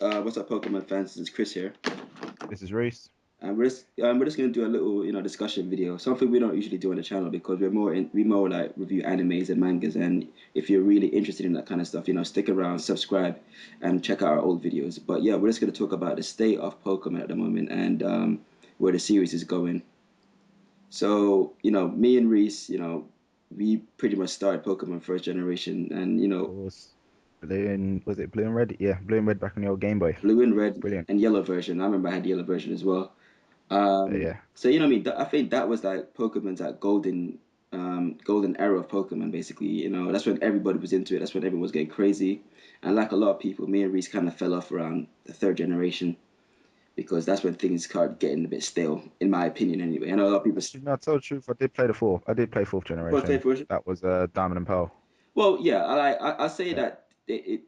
What's up, Pokemon fans? This is Chris here, This is Reese. and we're just gonna do a little discussion video. Something we don't usually do on the channel because we more like review animes and mangas. And if you're really interested in that kind of stuff, stick around, subscribe, and check out our old videos. But yeah, we're just gonna talk about the state of Pokemon at the moment and where the series is going. So me and Reese, we pretty much started Pokemon first generation, and Of course. Was it blue and red? Yeah, blue and red back on the old Game Boy. blue and red Brilliant. and yellow version. I remember I had the yellow version as well. Yeah. So what I mean, I think that was like Pokemon's like golden era of Pokemon. Basically, that's when everybody was into it. That's when everyone was getting crazy, and like a lot of people, me and Reese kind of fell off around the third generation because that's when things started getting a bit stale, in my opinion. Anyway, I know a lot of people. Actually, no, to tell the truth, I did play the fourth. I did play fourth What generation. favorite version? That was Diamond and Pearl. Well, yeah, I say Yeah. that it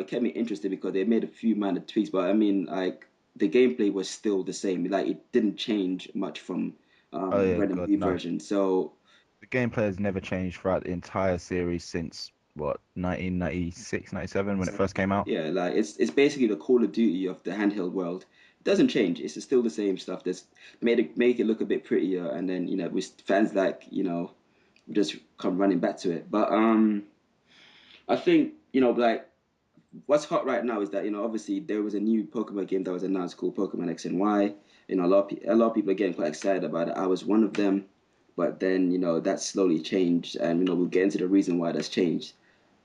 kept me interested because they made a few minor tweaks, but I mean like the gameplay was still the same. Like it didn't change much from Oh yeah, Red and God, Blue no. version. So The gameplay has never changed throughout the entire series since what, 1996, 97 when it first came out. yeah, like it's basically the Call of Duty of the handheld world. It doesn't change. It's still the same stuff. That's made it make it look a bit prettier, and then with fans like just come running back to it. But I think like what's hot right now is that obviously there was a new Pokemon game that was announced called Pokemon X and Y. A lot of people are getting quite excited about it. I was one of them, but then that slowly changed, and we'll get into the reason why that's changed.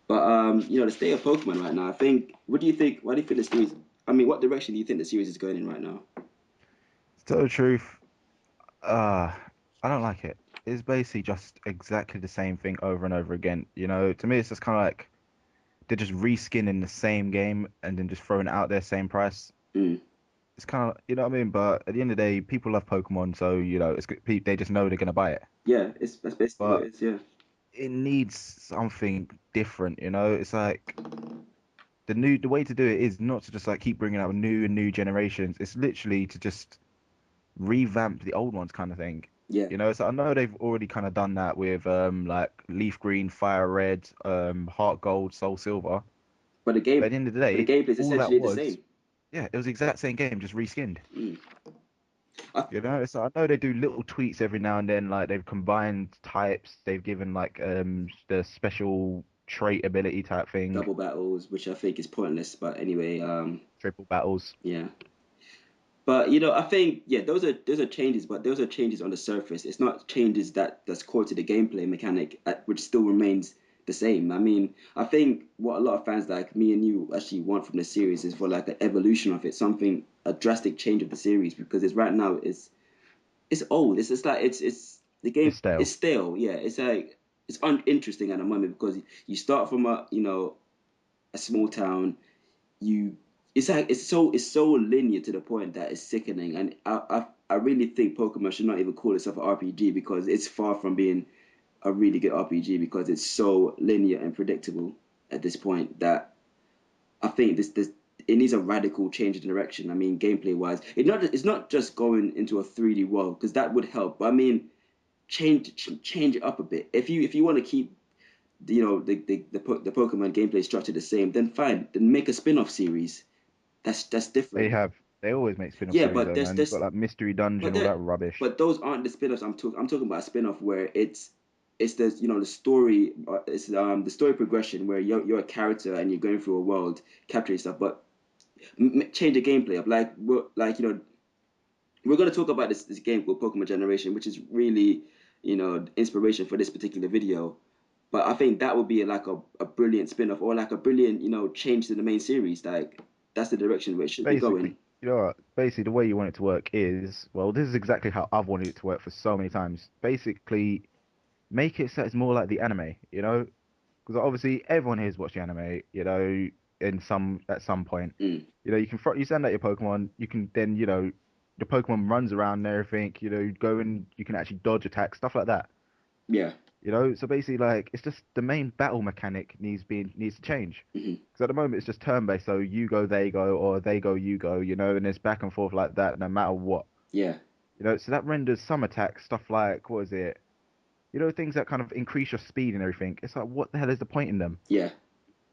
But the state of Pokemon right now, I think. What do you think? What do you think the series? I mean, what direction do you think the series is going in right now? To tell the truth, uh, I don't like it. It's basically just exactly the same thing over and over again. To me, it's just kind of like they're just reskinning the same game and then just throwing it out there, same price. Mm. It's kind of, you know what I mean? But at the end of the day, people love Pokemon, so they just know they're gonna buy it. Yeah, that's basically what But it is. Yeah, it needs something different, you know? It's like the way to do it is not to just like keep bringing out new and new generations. It's literally to just revamp the old ones, kind of thing. yeah. So I know they've already kind of done that with like Leaf Green, Fire Red, Heart Gold, Soul Silver. But the But game, at the end of the but the day, gameplay is all that essentially the was, same. yeah, it was the exact same game, just reskinned. Mm. I, So I know they do little tweaks every now and then, like they've combined types, they've given like the special trait ability type thing, double battles, which I think is pointless. But anyway, triple battles. yeah. But I think yeah, those are changes, but those are changes on the surface. It's not changes that's core to the gameplay mechanic, which still remains the same. I mean, I think what a lot of fans like me and you actually want from the series is for like an evolution of it, something a drastic change of the series because it's right now it's old. It's just like it's the game It's is stale. stale. Yeah, it's like it's uninteresting at the moment because you start from a small town. You It's like it's so linear to the point that it's sickening, and I really think Pokemon should not even call itself an RPG because it's far from being a really good RPG because it's so linear and predictable at this point that I think this it needs a radical change in direction. I mean, gameplay wise, it's not just going into a 3D world because that would help. But I mean, change it up a bit. If you want to keep the Pokemon gameplay structure the same, then fine. Then make a spin-off series. That's They different. have they always make spin-off Yeah, series but though, there's man. You've got this, like Mystery but Dungeon, all there, that rubbish. but those aren't the spin-offs I'm talking about a spin-off where it's the story, it's the story progression where you're a character and you're going through a world capturing stuff, but change the gameplay up. Like we're gonna talk about this game called Pokemon Generation, which is really inspiration for this particular video. But I think that would be like a brilliant spin-off or like a brilliant change to the main series. Like that's the direction where it should be Basically, going. you know what? Basically, the way you want it to work is, well, this is exactly how I've wanted it to work for so many times. Basically, make it so it's more like the anime, you know? Because obviously everyone here's watched the anime, in some at some point. Mm, You send out your Pokemon, you can then, the Pokemon runs around and everything, you go and you can actually dodge attacks, stuff like that. yeah. So basically, like it's just the main battle mechanic needs to change. Hmm. Because at the moment it's just turn-based, so you go, they go, or they go, you go, and it's back and forth like that, no matter what. Yeah. So that renders some attacks stuff like what is it? Things that kind of increase your speed and everything. It's like what the hell is the point in them? Yeah.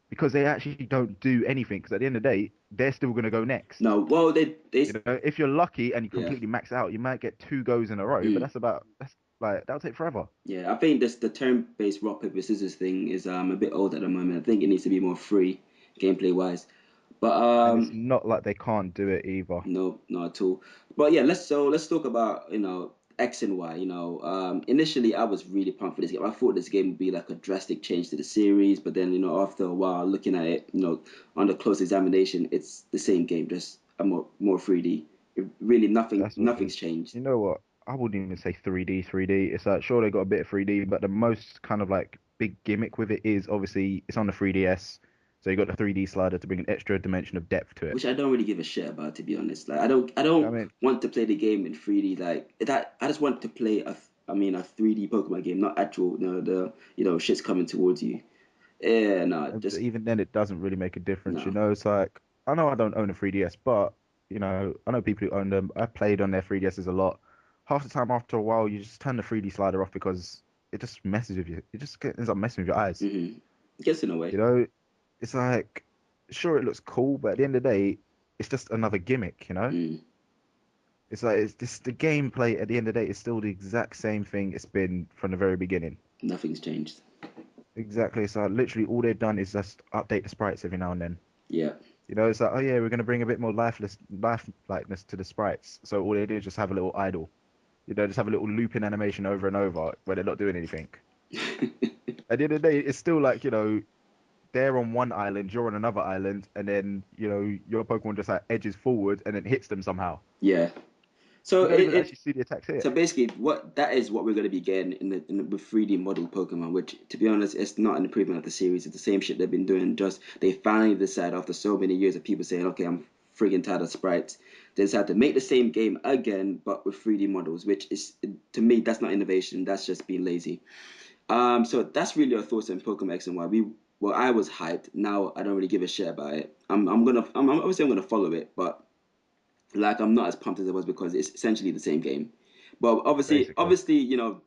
because they actually don't do anything. Because at the end of the day, they're still going to go next. No, well, they You know, if you're lucky and you yeah. completely max out, you might get two goes in a row, but Mm. that's like that'll take forever. Yeah, I think this the turn-based rock paper scissors thing is a bit old at the moment. I think it needs to be more free, gameplay wise. But And it's not like they can't do it either. no, not at all. But yeah, let's talk about X and Y. Initially I was really pumped for this game. I thought this game would be like a drastic change to the series, but then after a while looking at it, under close examination, it's the same game, just a more 3D. Really, That's what it is. nothing's changed. You know what? I wouldn't even say 3D, 3D. It's like sure they got a bit of 3D, but the most kind of like big gimmick with it is obviously it's on the 3DS, so you got the 3D slider to bring an extra dimension of depth to it. Which I don't really give a shit about, to be honest. Like I I don't mean, want to play the game in 3D like that. I just want to play a 3D Pokemon game, not actual the shit's coming towards you. Yeah, no, just even then it doesn't really make a difference. You no. know, it's like I know I don't own a 3DS, but I know people who own them. I played on their 3DSs a lot. Half the time, after a while, you just turn the 3D slider off because it just messes with you. It just ends up messing with your eyes. Mm-hmm. Gets in a You way. know, it's like sure it looks cool, but at the end of the day, it's just another gimmick. You know, Mm. it's like it's this the gameplay at the end of the day is still the exact same thing it's been from the very beginning. Nothing's changed. Exactly. So literally all they've done is just update the sprites every now and then. Yeah. You know, it's like, oh yeah, we're gonna bring a bit more lifelikeness to the sprites. So all they do is just have a little idle. You know, just have a little looping animation over and over where they're not doing anything. At the end of the day, it's still like, they're on one island, you're on another island, and then, your Pokemon just like edges forward and then hits them somehow. Yeah. So You don't even it actually see the attacks hit. so basically what that is what we're going to be getting with 3D model Pokemon, which to be honest, it's not an improvement of the series. It's the same shit they've been doing. Just they finally decided after so many years of people saying, okay, I'm friggin' tired of sprites. They decided to make the same game again, but with 3D models, which is to me that's not innovation. That's just being lazy. So that's really our thoughts on Pokemon X and Y. I was hyped. Now I don't really give a shit about it. I'm obviously I'm gonna follow it, but like I'm not as pumped as I was because it's essentially the same game. But Basically. obviously,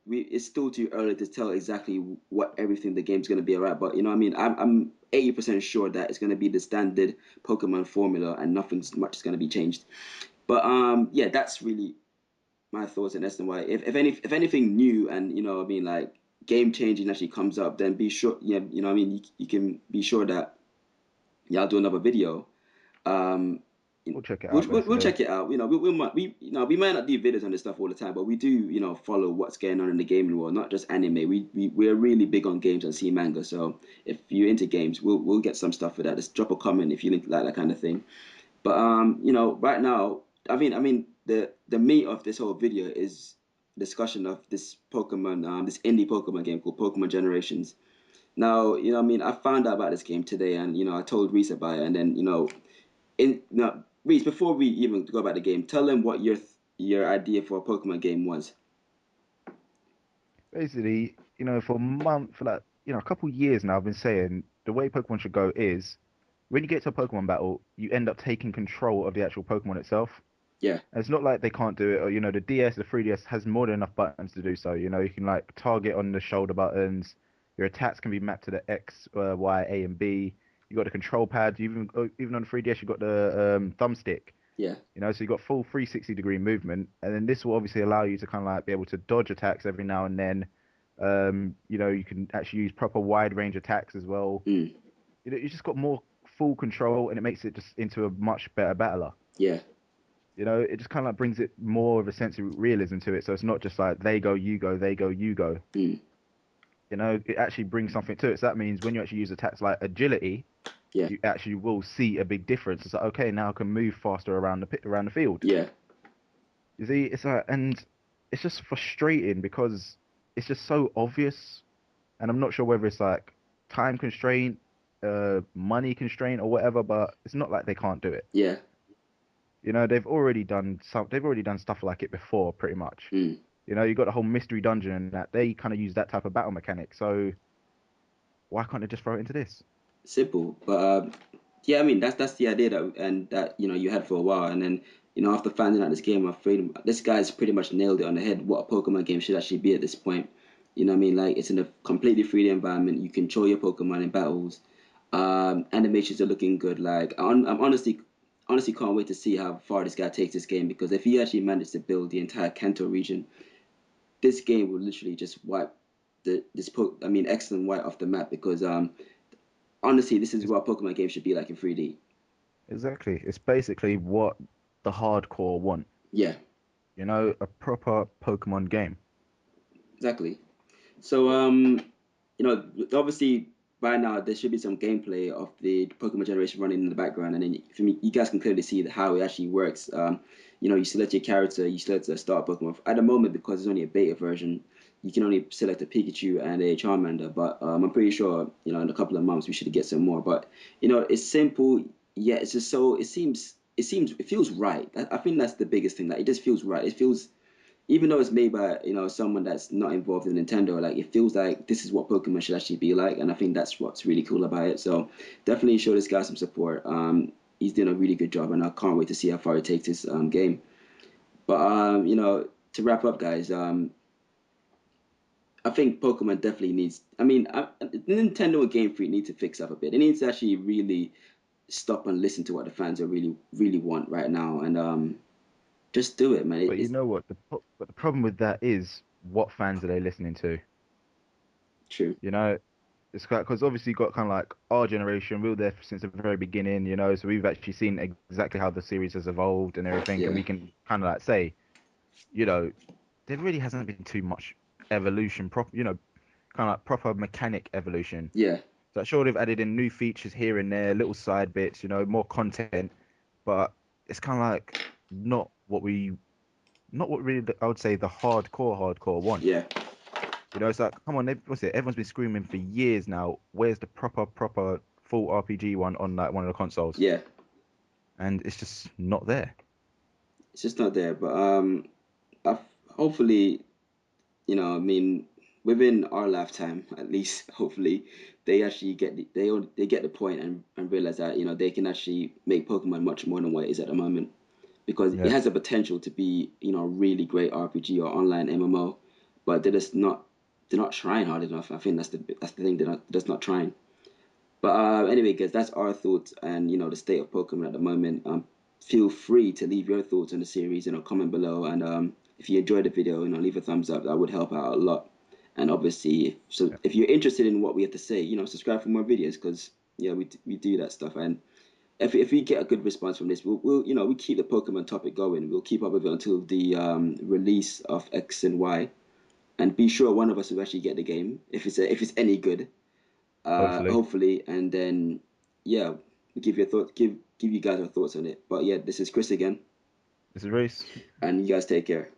it's still too early to tell exactly what everything the game's gonna be about. But you know what I mean? I'm 80% sure that it's gonna be the standard Pokemon formula and nothing's much is gonna be changed. But yeah, that's really my thoughts on SNY. If anything new and like game changing actually comes up, then be sure, yeah, what I mean, you can be sure that yeah, I'll do another video. Um, We'll check it out we'll basically. check it out. We might not do videos on this stuff all the time, but we do follow what's going on in the gaming world, not just anime. We're really big on games and see manga. So if you're into games, we'll get some stuff for that. Just drop a comment if you like that kind of thing. But right now, I mean the meat of this whole video is discussion of this Pokemon, this indie Pokemon game called Pokemon Generations. Now, I mean, I found out about this game today, and I told Reese about it, and then in now, Reese, before we even go about the game, tell them what your idea for a Pokemon game was. Basically, for a month, for like, a couple years now, I've been saying the way Pokemon should go is when you get to a Pokemon battle, you end up taking control of the actual Pokemon itself. Yeah, And it's not like they can't do it, or the DS, the 3DS has more than enough buttons to do so. You can like target on the shoulder buttons. Your attacks can be mapped to the X, Y, A, and B. You got the control pad. Even on the 3DS, you got the thumbstick. yeah, So you got full 360-degree movement, and then this will obviously allow you to kind of like be able to dodge attacks every now and then. You can actually use proper wide range attacks as well. mm, You just got more full control, and it makes it just into a much better battler. yeah, It just kind of like brings it more of a sense of realism to it. So it's not just like they go, you go, they go, you go. mm, It actually brings something to it. So that means when you actually use attacks like agility, yeah, you actually will see a big difference. It's like, okay, now I can move faster around the field. yeah, You see, it's like, and it's just frustrating because it's just so obvious, and I'm not sure whether it's like time constraint, money constraint, or whatever. But it's not like they can't do it. yeah, They've already done stuff like it before, pretty much. mm. You got the whole mystery dungeon and that they kind of use that type of battle mechanic. So why can't they just throw it into this? Simple. But yeah, I mean that's the idea that you had for a while, and then after finding out this game, I'm afraid this guy's pretty much nailed it on the head. What a Pokemon game should actually be at this point. You know what I mean? Like it's in a completely 3D environment. You control your Pokemon in battles. Animations are looking good. Like I'm honestly can't wait to see how far this guy takes this game because if he actually managed to build the entire Kanto region, this game will literally just wipe X and Y off the map because honestly, this is It's, what a Pokemon game should be like in 3D. exactly. It's basically what the hardcore want. Yeah, You know, a proper Pokemon game. exactly. So, obviously by now there should be some gameplay of the Pokemon generation running in the background, and then for me, you guys can clearly see how it actually works. You select your character, you select a start Pokemon. At the moment, because it's only a beta version, you can only select a Pikachu and a Charmander. But I'm pretty sure, in a couple of months we should get some more. But it's simple. Yeah, it's just so it feels right. I think that's the biggest thing. Like it just feels right. It feels even though it's made by someone that's not involved in Nintendo, like it feels like this is what Pokemon should actually be like, and I think that's what's really cool about it. So definitely show this guy some support. He's doing a really good job, and I can't wait to see how far he takes this game. But to wrap up, guys, I think Pokemon definitely needs. I mean, Nintendo and Game Freak need to fix up a bit. It needs to actually really stop and listen to what the fans are really really want right now, and just do it, man. But you It's know what? But the problem with that is what fans are they listening to? true. You know, it's quite because obviously you got kind of like our generation, we were there since the very beginning, you know, so we've actually seen exactly how the series has evolved and everything, and Yeah, we can kind of like say, you know, there really hasn't been too much evolution, kind of like proper mechanic evolution. yeah, So sure they've added in new features here and there, little side bits, you know, more content, but it's kind of like not what we, not what really I would say the hardcore want. yeah, You know, it's like, come on, what's it? Everyone's been screaming for years now. Where's the proper full RPG one on like one of the consoles? yeah. And it's just not there. It's just not there. But hopefully, I mean, within our lifetime, at least, hopefully, they actually they get the point and realize that they can actually make Pokemon much more than what it is at the moment because it Yeah, has the potential to be a really great RPG or online MMO, but they're not trying hard enough. I think that's the thing. They're just not trying. But anyway, guys, that's our thoughts and the state of Pokemon at the moment. Feel free to leave your thoughts on the series in a comment below, and if you enjoyed the video, leave a thumbs up. That would help out a lot. And obviously, yeah. if you're interested in what we have to say, subscribe for more videos because yeah, we do that stuff. And if we get a good response from this, we keep the Pokemon topic going. We'll keep up with it until the release of X and Y, and be sure one of us will actually get the game if it's any good, Hopefully. hopefully, and then yeah, give you guys our thoughts on it. But yeah, this is Chris again, This is Reese. and you guys take care.